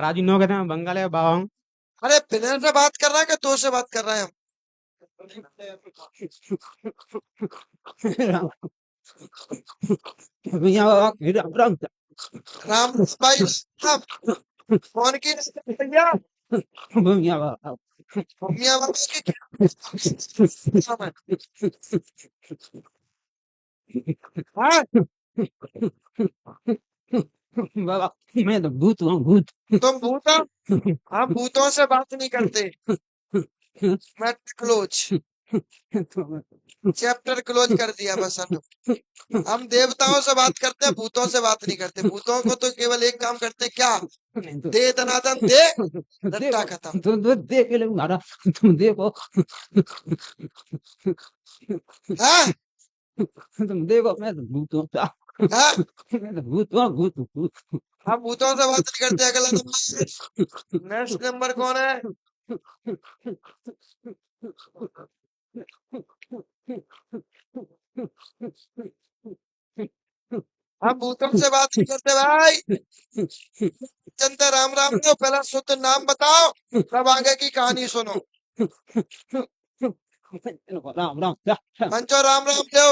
Raju no कहते हैं बंगाली बाबा हूँ। अरे विनय से बात कर रहा है कि तो से बात कर रहे हैं हम? भैया बाबा राम राम। राम भाई साहब, कौन की भैया? भैया बाबा मियाँ बाबा की क्या नाम है? हाँ, बाबा मैं तो भूत हूँ भूत। तुम भूत हो? हम भूतों से बात नहीं करते। मैटर क्लोज, चैप्टर क्लोज कर दिया बस हम देवताओं से बात करते हैं, भूतों से बात नहीं करते। भूतों को तो केवल एक काम करते हैं, क्या? दे दनादन दे, रट्टा खत्म। तुम देख ले मारा तुम देखो हाँ तुम देखो मैं तो भूत हूँ। हाँ, मैं तो भूत हूँ भूत भूत। हम भूतों से बात नहीं करते। अगला नंबर, नेक्स्ट नंबर कौन है? हम भूतों से बात नहीं करते भाई। जनता राम राम दो, पहला शुद्ध नाम बताओ, तब आगे की कहानी सुनो। राम राम पंचो राम राम दो,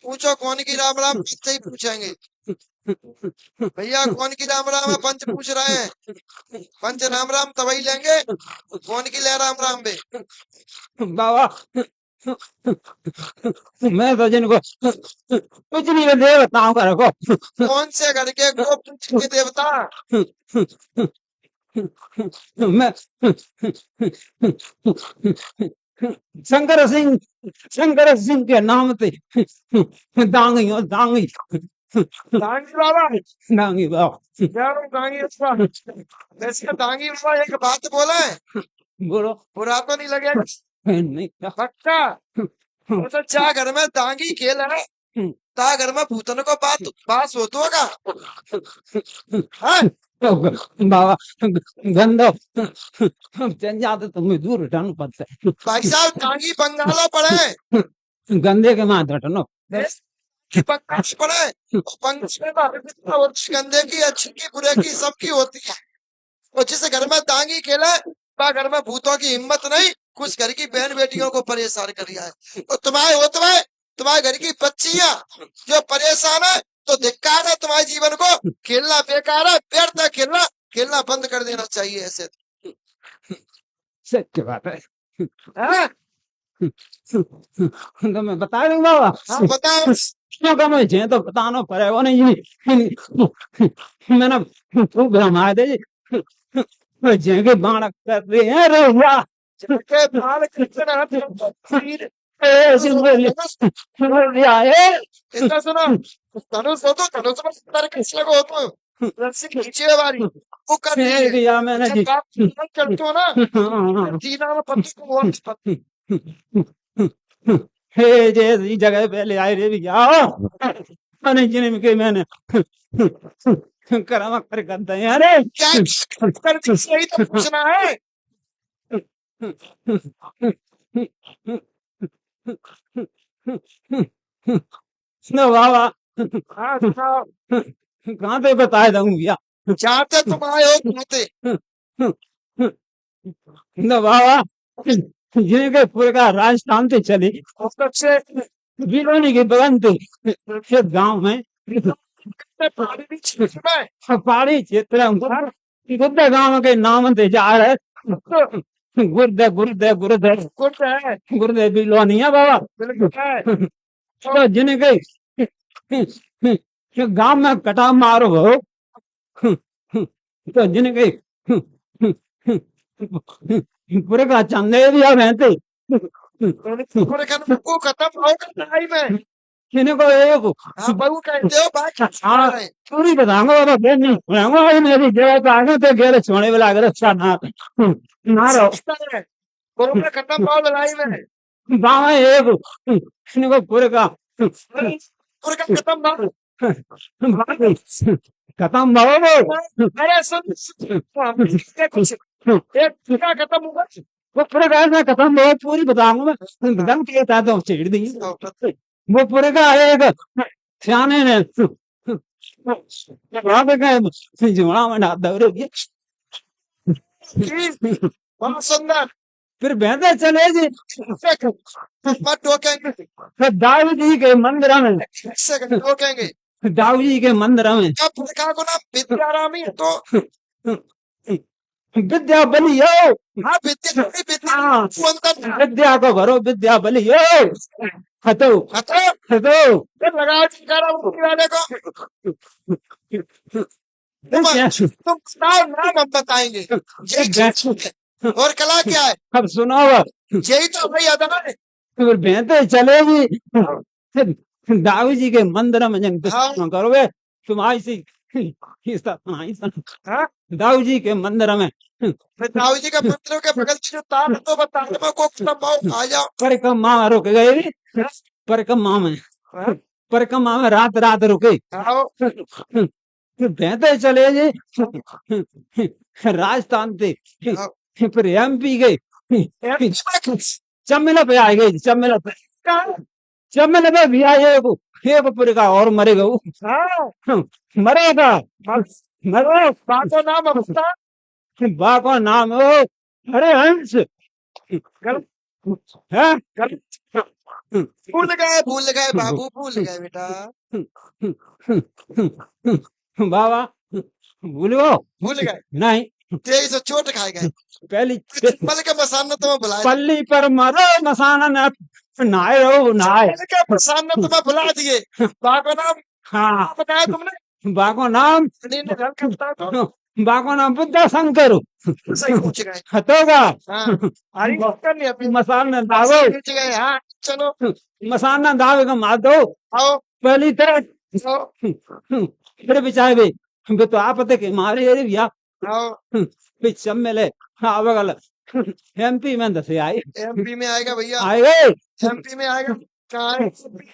पूछो कौन की राम राम, पंच ही पूछेंगे। भैया कौन की राम राम है? पंच पूछ रहे हैं। पंच राम राम तभी लेंगे, कौन की ले राम राम बे? बाबा मैं तो जिनको कुछ नहीं देवताओं का रखो। कौन से घर के गुप्त के देवता? मैं शंकर सिंह के नाम से दांगी हो दांगी दांगी बाबा, दांगी बाबा। यार दांगी अच्छा। वैसे दांगी बाबा एक बात बोला है, बोलो बुरा तो नहीं लगेगा? नहीं पक्का? तो चाह घर में दांगी खेल है, ता घर में भूतन को बात बास होता होगा। हाँ? बाबा गंदा चल जाते तुम्हें दूर हटाना पड़ता है। भाई साहब दांगी बंगाला पड़े, गंदे के माथ हटनो पक्का पड़े। पंच में गंदे की, अच्छी की, बुरे की, सबकी होती है। और जिस घर में दांगी खेला, वह घर में भूतों की हिम्मत नहीं, कुछ घर की बहन बेटियों को परेशान कर दिया है। और तुम्हारे घर की बच्चियां जो परेशान है, तो धिक्कार है तुम्हारे जीवन को। खेलना बेकार है, व्यर्थ खेलना, खेलना बंद कर देना चाहिए ऐसे। सच बात है। हाँ? तो मैं बता दूंगा बाबा। हाँ बताओ। क्यों कम है तो बताना पड़ेगा नहीं मैंने खूब रमाए दे जेके बाण कर रहे हैं रे वाह के बाल कृष्ण तीर ऐसे लिया है। इतना सुनो, धनुष हो तो धनुष में सत्तर कृष्ण को हो तो रस्सी खींचे वाली वो कर दी है। दिया मैंने जी जब आप करते हो ना, जीना में पत्ती को वो पत्ती हे जैसी जगह पे ले आए रे भैया मैंने जिनके मैंने करम कर करते हैं अरे क्या कर दी, सही तो पूछना है। न बाबा हाँ सुनाओ। कहाँ पे बताए दूं भैया। जाते तुम आए हो कहते, न बाबा जिनके पूरे का राजस्थान से चली अब तक से बिलोनी के बगन पे गांव में पहाड़ी क्षेत्र में पहाड़ी क्षेत्र गुर्दे गांव के नाम से जा रहे गुर्दे गुर्दे गुर्दे कुछ है, गुर्दे बिलोनी है बाबा। बिल्कुल है। तो जिनके गांव में कटा मारो हो तो जिनके पूरे का चंदे भी अब रहते पूरे खत्म को खत्म हो लड़ाई में किन्हीं को एक हाँ बहू कहते हो बात हाँ रहे पूरी बताऊंगा बाबा फिर नहीं सुनाऊंगा भाई मेरी जगह पे आगे तो घेरे सोने वाला अगर अच्छा ना मारो पूरे खत्म हो लड़ाई में गाँव में एक किन्हीं को पूरे का पूरे खत्म हो। खत्म भाव अरे सुन कुछ एक पूरा खत्म हुआ। वो पूरे का मैं खत्म बहुत पूरी बताऊंगा मैं एकदम के साथ तो छेड़ दी वो पूरे का एक सियाने ने वहां पे कहे जुड़ा में डाल दो रे। बहुत सुंदर। फिर बेहतर चले जी मत टोकेंगे, फिर दाऊ जी के मंदिर में, ऐसे टोकेंगे। दाऊ जी के मंदिर में क्या पुरखा को नाम विद्यारामी है तो विद्या बली हो। हाँ विद्या विद्या हाँ, सुंदर विद्या को भरो विद्या बली हो। हतो हतो हतो फिर लगाओ जयकारा उनकी वाले को। तुम बताओ नाम हम बताएंगे। और कला क्या है? अब सुनाओ। यही तो भाई अदा है। फिर बेहतर चलेगी दाऊ जी के मंदिर में जन हाँ करोगे तुम आज से हाँ दाऊ जी के मंदिर में फिर दाऊ जी का मंदिरों के बगल से जो तार है, तो बता दो को आ जाओ। परिक्रमा रुक गए, परिक्रमा में, हाँ, परिक्रमा में रात रात रुके। आओ फिर बेहतर चले जी राजस्थान से, आओ। फिर एमपी गए, चमेला पे आ गए, चमेला पे, चमेला पे भी आए को एक पुरका और मरेगा वो। हाँ मरेगा मरो। बाको नाम अवस्था बा का नाम हो हरे हंस है। भूल गए बाबू भूल गए बेटा बाबा भूलो भूल गए। नहीं, तेईस सौ चोट खाए गए। पहली मल के मसान ने तुम्हें बुलाया। पल्ली पर मरो मसाना न नहाए रहो नहाए। मल के मसान ने तुम्हें बुला दिए। बाको नाम हाँ बताया तुमने। बाको नाम, नींद घर का बताया तो बाको नाम बुद्ध शंकर सही पूछ गए। हतोगा। हाँ हरी कर लिया अभी मसान न दावो, पूछ गए। हाँ चलो मसान न दावे का मार दो आओ पहली तरह। आओ फिर बिचारे वे तो आप के मारे अरे भैया आओ। चमेले हाँ बगल एमपी में दसे आए, एमपी में आएगा भैया। आए गए एमपी में आएगा। कहाँ है?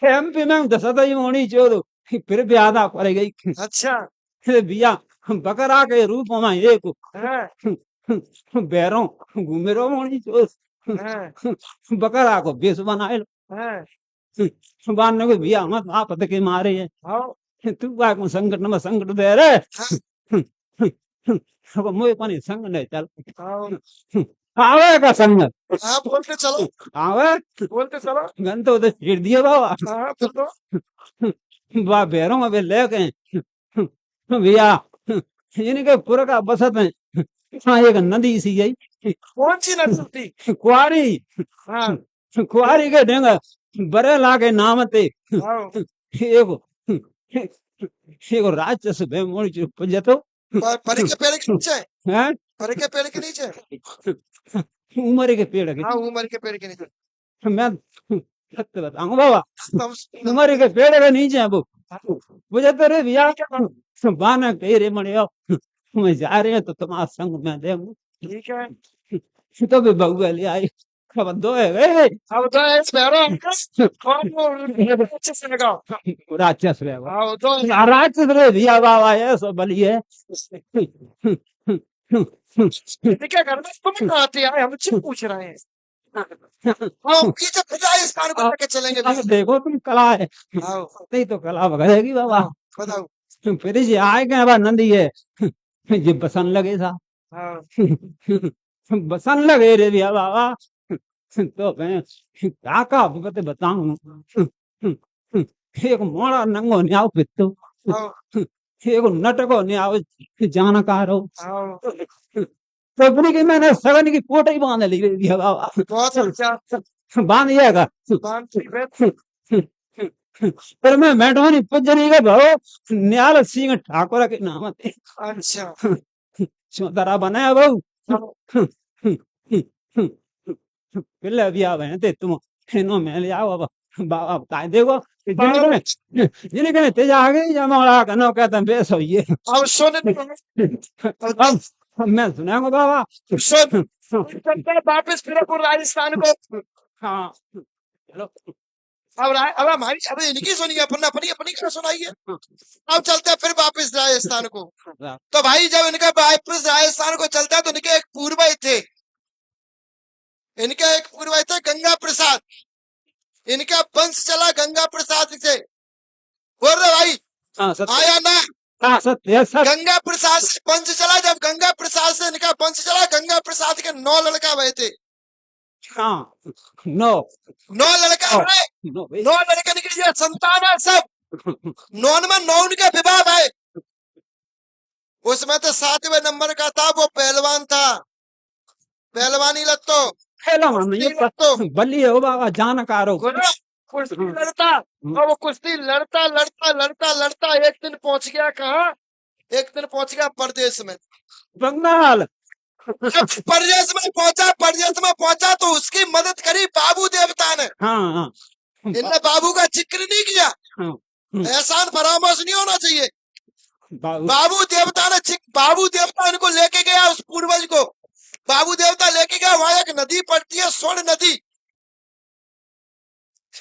एमपी में दसा तो होनी चोदो फिर ब्यादा पड़ गई। अच्छा भैया बकरा के रूप में एक हाँ बैरों घूमे रो होनी चोद हाँ बकरा को बेस बनाए हाँ बांधने को भैया मत आप के मारे है आओ तू बाग में संकट में संकट दे रे हाँ अब मुझे पानी संग नहीं चल आओ। आवे का संग हाँ बोलते चलो आवे बोलते चलो। गन तो उधर छेड़ दिए बाबा हाँ बोलो बा बैरों में ले गए भैया इनके पूरा का बसत है। हाँ एक नदी सी गई कौन सी नदी थी? कुआरी, हाँ कुआरी के ढंग बरे लागे नाम ते आओ। एगो एगो राक्षस बे मोड़ी चुप जतो परे के पेड़ के नीचे हैं परे के पेड़ के नीचे। उमर के पेड़ के हाँ उमर के पेड़ के नीचे। मैं सत्य बताऊं बाबा तुम उमर के पेड़ के नीचे वो मुझे तो रे भैया बाना कह मड़े मैं जा रहे हैं तो तुम्हारा संग में देंगे ठीक है। तो भी बउआ ले आई अब दो है गए अब तो एक पैरो कौन वो अच्छे से लगाओ। राक्षस रे वो आओ तो राक्षस रे भैया बाबा है सब बली है क्या करना तुम कहाँ थे आए? हम से पूछ रहे हैं। हाँ पीछे फिर स्थान को लेके चलेंगे। अब देखो तुम कला है आओ नहीं तो कला बगड़ेगी बाबा बताओ। फिर ये आए गए बा नंदी है ये बसन लगे सा हाँ बसन लगे रे भैया बाबा तो मैं काका बते बताऊं एक मोड़ा नंगो न्याव पित्तो आओ एक नटको न्याव जानकारो आओ। तो अपनी की मैंने सगन की पोट ही बांध ली रे भैया बाबा बहुत अच्छा बांध लियागा बांध ठीक है। पर मैं मेटवानी पुजनी के भाव न्याल सिंह ठाकुर के नाम थे अच्छा चौतरा बनाया बहु पिल्ले भी आवे ते तुम इनो में ले आओ बाबा काय देखो जिन्हें तेजा आ गई जमाड़ा कनो कहते हैं बेस होइए अब सुन अब मैं सुनाऊंगा बाबा सुन चलते वापस फिर अपन राजस्थान को। हाँ चलो अब हमारी अब इनकी सुनिए अपन अपनी अपनी क्या सुनाइए। अब चलते हैं फिर वापस राजस्थान को। तो भाई जब इनका वापस राजस्थान को चलता है तो इनके एक पूर्वज थे। इनका एक पूर्वज थे गंगा प्रसाद। इनका वंश चला गंगा प्रसाद से। बोल रहे भाई हाँ सत्य आया ना हाँ सत्य है सत्य। गंगा प्रसाद से वंश चला, जब गंगा प्रसाद से इनका वंश चला, गंगा प्रसाद के 9 लड़का हुए थे। हाँ नो 9 लड़का नो हुए, नो भाई। 9 लड़कन की जो संतान है सब 9 में 9 उनके विवाह भये। उसमें तो 7वें नंबर का था, वो पहलवान था, पहलवानी लत्तो, खेला मन ये लत्तो बल्ली हो बाबा जानकार हो। कुश्ती लड़ता, और वो कुश्ती लड़ता लड़ता लड़ता लड़ता एक दिन पहुंच गया कहाँ, एक दिन पहुंच गया परदेश में। बंगाल। जब परदेश में पहुंचा तो उसकी मदद करी बाबू देवता ने। हाँ हाँ इनने बाबू का जिक्र नहीं किया, हाँ एहसान फरामोश नहीं होना चाहिए। बाबू बाबू देवता इनको लेके गया, उस पूर्वज को बाबू देवता लेके गया। वहां एक नदी पड़ती है, स्वर्ण नदी।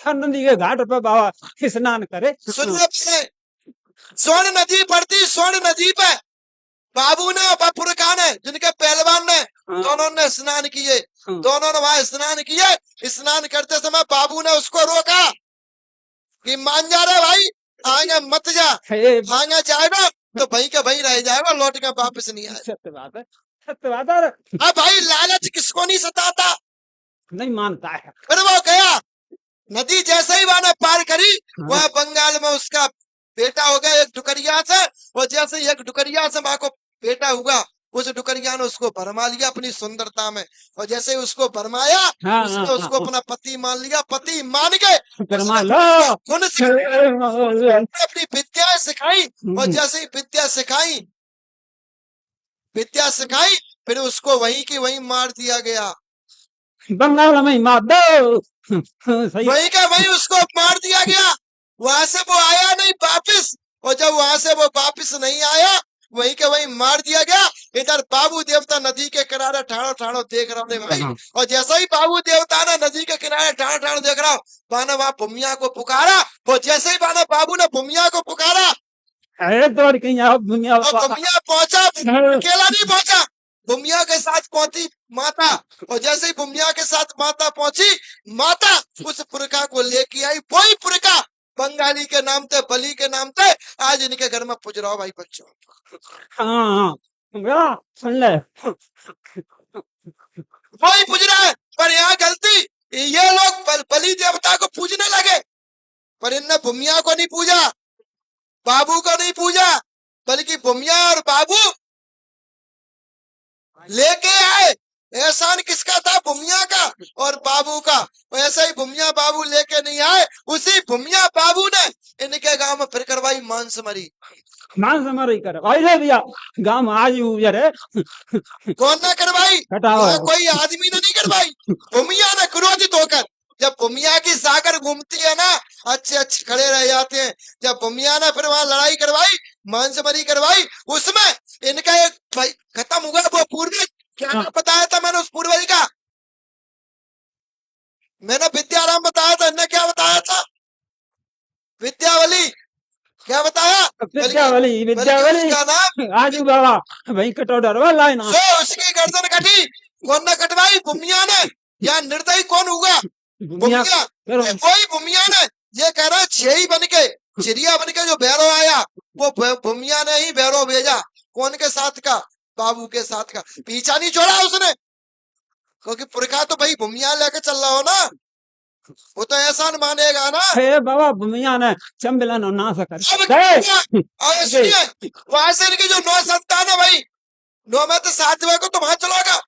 नदी के घाट पे बाबा स्नान करे। सुनने पे स्वर्ण नदी पड़ती, स्वर्ण नदी पे बाबू ने और पुरखा ने, जिनके पहलवान ने, हाँ। दोनों ने स्नान किए। हाँ। दोनों ने वहां स्नान किए। स्नान करते समय बाबू ने उसको रोका कि मान जा रहे भाई, आगे मत जा, हे आगे जाएगा तो भाई का भाई रह जाएगा, लौट के वापस नहीं आएगा। सत्य बात है, सत्य बात है। अब भाई लालच किसको नहीं सताता। नहीं मानता है। फिर वो गया, नदी जैसे ही वहां पार करी, हाँ। वह बंगाल में उसका बेटा हो गया एक डुकरिया से। और जैसे ही एक डुकरिया से वहां को बेटा हुआ, उस डुकरिया ने उसको भरमा लिया अपनी सुंदरता में। और जैसे ही उसको भरमाया, हाँ, उसने हाँ, उसको हाँ। अपना पति मान लिया। पति मान के फरमा लो। गुण अपनी विद्या सिखाई। और जैसे ही विद्या सिखाई, फिर उसको वहीं की वहीं मार दिया गया। बंगाल में ही मार दो। सही। वहीं का वहीं उसको मार दिया गया। वहां से वो आया नहीं वापिस, और जब वहां से वो वापिस नहीं आया, वहीं के वहीं मार दिया गया। इधर बाबू देवता नदी के किनारे ठाड़ो ठाड़ो देख रहा हूँ भाई। और जैसा ही बाबू देवता ने नदी के किनारे ठाड़ो ठाड़ो देख रहा हूँ, बाना वहां भूमिया को पुकारा। और जैसे ही बाना बाबू ने भूमिया को पुकारा, अरे दौड़ के यहाँ दुनिया और भूमिया पहुंचा, अकेला नहीं पहुंचा, भूमिया के साथ पहुंची माता। और जैसे ही भूमिया के साथ माता पहुंची, माता उस पुरखा को लेके आई। वही पुरखा बंगाली के नाम थे, बली के नाम थे, आज इनके घर में पूज रहा हो भाई बच्चों। हाँ हाँ सुन ले। वही पूज रहा है, पर यहाँ गलती, ये लोग बलि देवता को पूजने लगे, पर इनने भूमिया को नहीं पूजा, बाबू को नहीं पूजा, बल्कि भूमिया और बाबू लेके आए। एहसान किसका था? भूमिया का और बाबू का। ऐसे ही भूमिया बाबू लेके नहीं आए, उसी भूमिया बाबू ने इनके गांव में फिर करवाई मांस मरी। मांस मरी कर ऐसे दिया गांव में आज उजर है। कौन ने करवाई? कोई आदमी ने नहीं करवाई, भूमिया ने क्रोधित होकर। जब भूमिया की सागर घूमती है ना, अच्छे अच्छे खड़े रह जाते हैं। जब भूमिया ने फिर वहां लड़ाई करवाई, मांसमरी करवाई, उसमें इनका एक भाई खत्म हुआ। वो पूर्वज क्या बताया था मैंने? उस पूर्वज का मैंने विद्याराम बताया था। इनने क्या बताया था? विद्यावली। क्या बताया? विद्यावली उसका नाम आजू बाबा भाई कटोडर वाला है ना। उसकी गर्दन कटी, कौन ने कटवाई? भूमिया ने। या निर्दयी कौन हुआ? भूमिया। कोई भूमिया ने, ये कह रहा छेई बन के, चिड़िया बन के जो भैरव आया, वो भूमिया ने ही भैरव भेजा। कौन के साथ का? बाबू के साथ का। पीछा नहीं छोड़ा उसने, क्योंकि पुरखा तो भाई भूमिया लेके चल रहा हो ना, वो तो एहसान मानेगा ना। हे बाबा भूमिया ने चंबलन ना सकर। और सुनिए, वहां से इनकी जो 9 संतान है भाई, 9 में तो 7वें को तो वहां चलोगा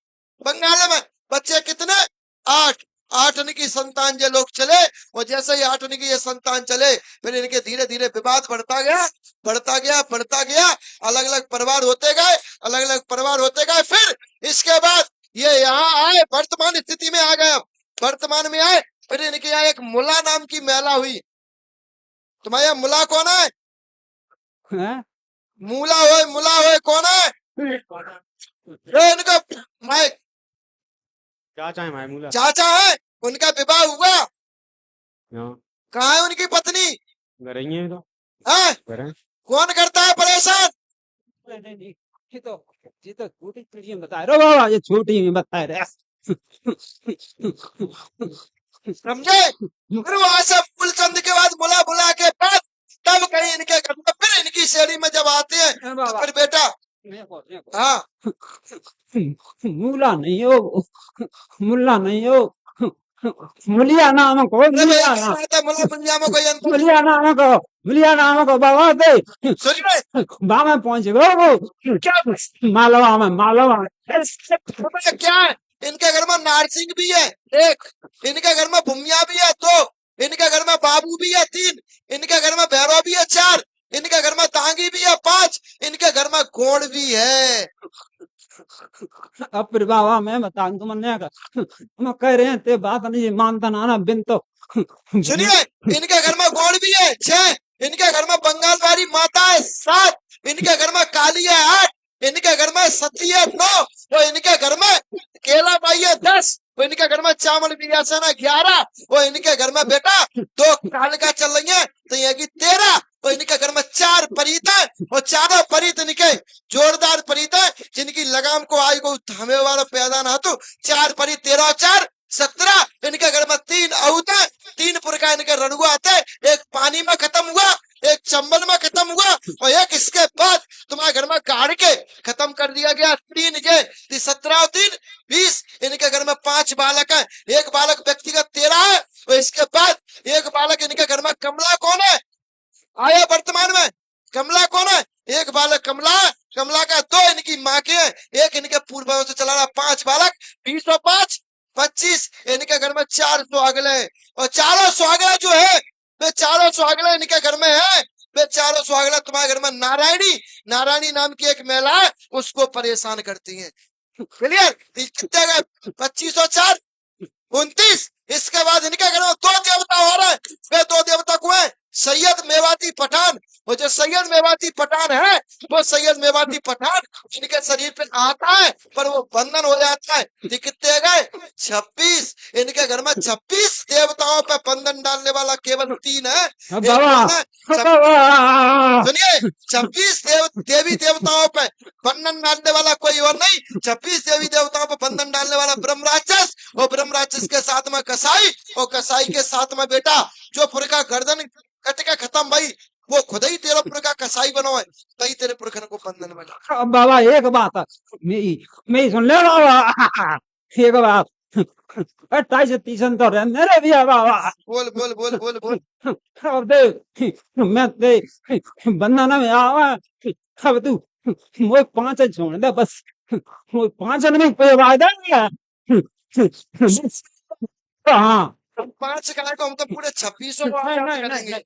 बंगाल में। बच्चे कितने? 8। 8 इनकी संतान ये लोग चले। और जैसे ही 8 इनकी ये संतान चले, फिर इनके धीरे धीरे विवाद बढ़ता गया, बढ़ता गया, बढ़ता गया। अलग अलग परिवार होते गए, अलग अलग परिवार होते गए। फिर इसके बाद ये यहाँ आए, वर्तमान स्थिति में आ गए। वर्तमान में आए, फिर इनके यहाँ एक मुला नाम की महिला हुई। तुम्हारे यहाँ मुला कौन है? मुला होए कौन है? इनका भाई चाचा है भाई मुला। चाचा है। उनका विवाह हुआ। कहाँ है उनकी पत्नी? घर ही है तो। कौन करता है परेशान? ये तो छोटी चिड़िया बता रहे बाबा, ये छोटी में बता रहे। समझे? फिर वहां से फूलचंद के बाद बुला के बाद तब कहीं इनके घर में फिर इनकी की श्रेणी में जब आते हैं तो बाबा फिर बेटा देखो हाँ मूला नहीं हो, मुल्ला नहीं हो, मुलिया नाम को, अरे भैया मुलिया क्या नाम, बात है, मुला मुलिया में कोई अंतर नहीं। मुलिया नाम को, मुलिया नाम को बाबा दे सुनिए बाबा पहुंच गए वो क्या मालवा में भैया क्या है, इनके घर में नारसिंह भी है एक, इनके घर में भूमिया भी है दो, इनके घर में बाबू भी है तीन, इनके घर में भैरव भी है चार, इनके घर में तांगी भी है पांच, इनके घर में गोड़ भी है। अब फिर बाबा मैं बता तुमने हम कह रहे हैं ते बात नहीं मानता ना बिन तो सुनिए इनके घर में गोड़ भी है छह, इनके घर में बंगाल वाली माता है सात, इनके घर में काली है आठ, इनके घर में सती है नौ, वो इनके घर में केला बाई है 10, वो इनके घर में चावल बियासन है 11, वो इनके घर में बेटा दो कालिका चल रही है तो ये की 13, वो इनके घर में चार परीत है, वो चारों परीत इनके जोरदार परीत है जिनकी लगाम को आई को थामे वाला पैदा ना तो चार परीत 13 और 4 17, इनके घर में तीन औत है, तीन प्रकार इनके रणुआ आते हैं, एक पानी में खत्म हुआ, एक चंबल में खत्म हुआ और एक इसके बाद तुम्हारे घर में गाड़ के खत्म कर दिया गया तीन ये 17 और 3 20, इनके घर में 5 बालक है, एक बालक व्यक्तिगत 13 है और इसके बाद एक बालक इनके घर में कमला कौन है आया वर्तमान में, कमला कौन है, एक बालक कमला, कमला का दो इनकी माँ के हैं, एक इनके पूर्वजों से चला रहा 5 बालक 20 और 5 25, इनके घर में 4 सुहागले और चारों सुहागले जो है वे चारों सुहागले इनके घर में है, वे चारों सुहागले तुम्हारे घर में नारायणी, नारायणी नाम की एक महिला है उसको परेशान करती है। क्लियर, कितने गए 25 और 4 29, इसके बाद इनके घर में 2 देवता हो रहे हैं, वे 2 देवता को है सैयद मेवाती पठान, वो जो सैयद मेवाती पठान है वो सैयद मेवाती पठान इनके शरीर पे आता है पर वो बंधन हो जाता है, ये कितने गए 26, इनके घर में 26 देवताओं पे बंधन डालने वाला केवल 3 है, सुनिए 26 देवी देवताओं पे बंधन डालने वाला कोई और नहीं, 26 देवी देवताओं पे बंधन डालने वाला ब्रह्म राक्षस और ब्रह्म राक्षस के साथ में कसाई और कसाई के साथ में बेटा जो पुर का गर्दन कट के खत्म भाई वो खुद ही तेरा पुर का कसाई बनो है, तही तेरे पुरखन को बंधन बना। अब बाबा एक बात मैं सुन ले बाबा एक बात 28-30 तो रहने रे भैया बाबा बोल बोल बोल बोल बोल अब देख मैं दे बंधन में आवा अब तू वो 5 छोड़ दे बस, वो 5 में कोई वायदा नहीं है हाँ 5 गाय को हम तो पूरे 26 को नहीं करेंगे।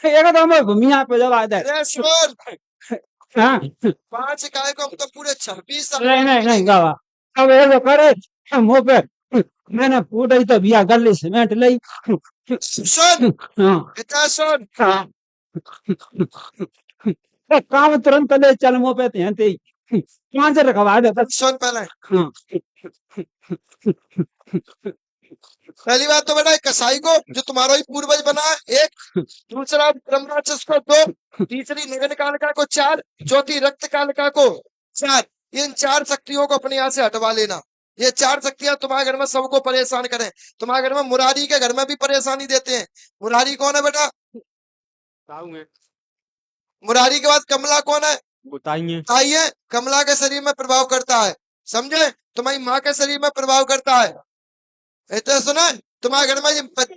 एक तो मैं भूमिया पे जब आया अरे सुन हाँ 5 गाय को हम तो पूरे 26 नहीं बाबा अब ये करे मुंह पे मैंने पूरी तो बिया गली सीमेंट ली सुन हाँ बेटा सुन हाँ काम तुरंत ले चल मुंह पे ते 5 रखवा दे बस सुन पहले हाँ पहली बात तो बेटा कसाई को जो तुम्हारा ही पूर्वज बना है 1, दूसरा ब्रह्म राक्षस को 2, तीसरी नगन कालिका को 4, चौथी रक्त कालिका को 4, इन 4 शक्तियों को अपने यहाँ से हटवा लेना। ये 4 शक्तियां तुम्हारे घर में सबको परेशान करें, तुम्हारे घर में मुरारी के घर में भी परेशानी देते हैं। मुरारी कौन है बेटा, मुरारी के बाद कमला कौन है बताइए आइए, कमला के शरीर में प्रभाव करता है, समझे, तुम्हारी माँ के शरीर में प्रभाव करता है, इतना सुना तुम्हारे घर में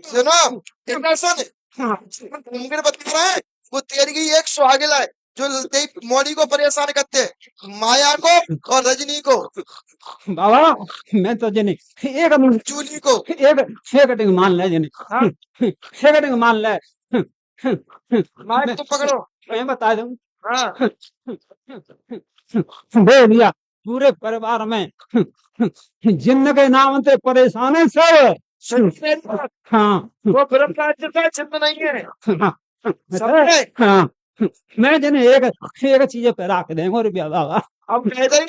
सुनो इतना सुन मुमकिन बता रहा है वो तेरी की एक सुहागिल है जो तेरी मौली को परेशान करते हैं, माया को और रजनी को बाबा मैं तो जने एक चूली को एक कटिंग मान ले जने एक कटिंग मान ले माइक तो पकड़ो मैं बता दूं हाँ दे दिया पूरे परिवार में जिन के नाम से परेशान है सब हाँ वो ब्रह्म राज्य का चिन्ह नहीं है हाँ समझे? हाँ मैं जने एक चीज पे रख देंगे रुपया बाबा अब कह दे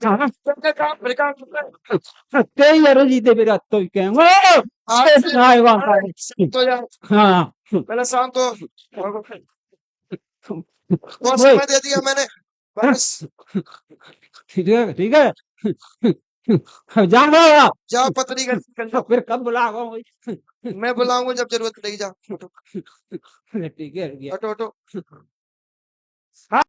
हाँ काम प्रकार तेरी अर्जी दे मेरा तो कहेंगे तो यार हाँ पहले शांत हो बहुत समय दे दिया मैंने बस ठीक है जाओ जाओ पत्री का फिर कब बुलाओ मैं बुलाऊंगा जब जरूरत पड़ेगी, जाओ ठीक है हटो हटो हाँ